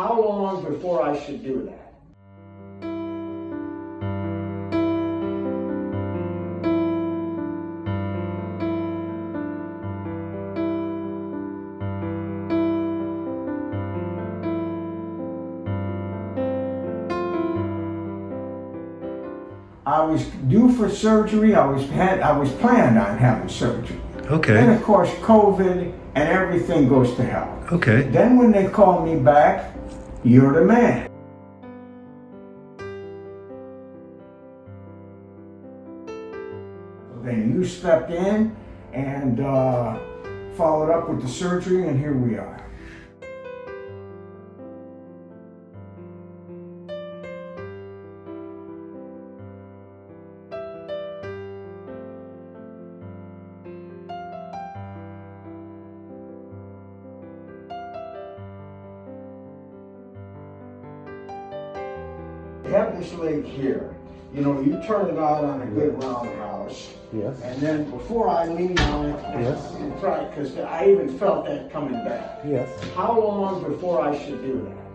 How long before I should do that? I was due for surgery. I was planned on having surgery. Okay. Then of course COVID and everything goes to hell. Okay. Then when they called me back, you're the man. Then you stepped in and followed up with the surgery, and here we are. You have this leg here. You know, you turn it out on a good roundhouse. Yes. And then before I lean on it, Yes. because I even felt that coming back. Yes. How long before I should do that?